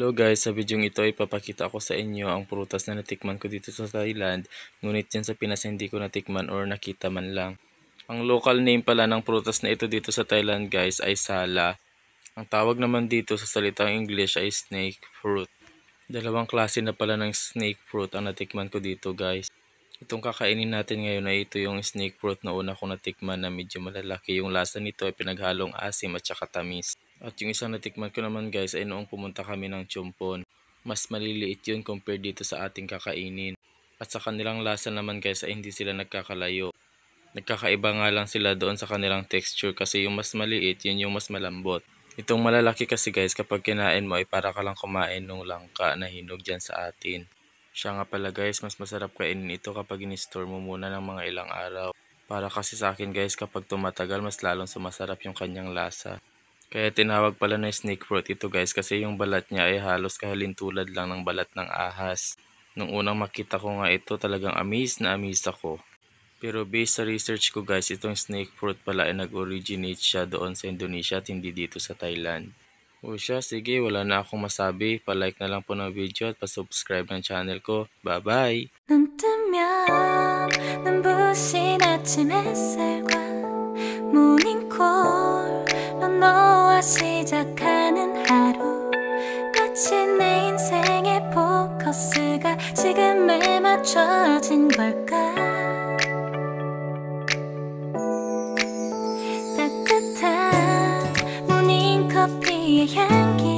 Hello guys, sa videong ito ay papakita ko sa inyo ang prutas na natikman ko dito sa Thailand, ngunit yan sa Pinas hindi ko natikman or nakita man lang. Ang local name pala ng prutas na ito dito sa Thailand guys ay sala. Ang tawag naman dito sa salitang English ay snake fruit. Dalawang klase na pala ng snake fruit ang natikman ko dito guys. Itong kakainin natin ngayon ay ito yung snake fruit na una kong natikman na medyo malalaki. Yung lasa nito ay pinaghalong asim at saka tamis. At yung isang natikman ko naman guys ay noong pumunta kami ng Chumphon. Mas maliliit yun compared dito sa ating kakainin. At sa kanilang lasa naman guys ay hindi sila nagkakalayo. Nagkakaiba nga lang sila doon sa kanilang texture kasi yung mas maliit yun yung mas malambot. Itong malalaki kasi guys kapag kinain mo ay para ka lang kumain ng langka na hinog dyan sa atin. Siya nga pala guys, mas masarap kainin ito kapag in-store mo muna ng mga ilang araw. Para kasi sa akin guys, kapag tumatagal mas lalong sumasarap yung kanyang lasa. Kaya tinawag pala na snake fruit ito guys kasi yung balat niya ay halos kahalintulad lang ng balat ng ahas. Nung unang makita ko nga ito talagang amazed na amazed ako. Pero based sa research ko guys, itong snake fruit pala ay nag-originate siya doon sa Indonesia at hindi dito sa Thailand. O siya, sige, wala na akong masabi. Pa-like na lang po ng video at pa-subscribe ng channel ko. Bye-bye! 눈 뜨면 눈부신 아침 햇살과 모닝콜로 너와 시작하는 하루 마치 내 인생의 포커스가 지금에 맞춰진 걸까 따뜻한 모닝커피의 향기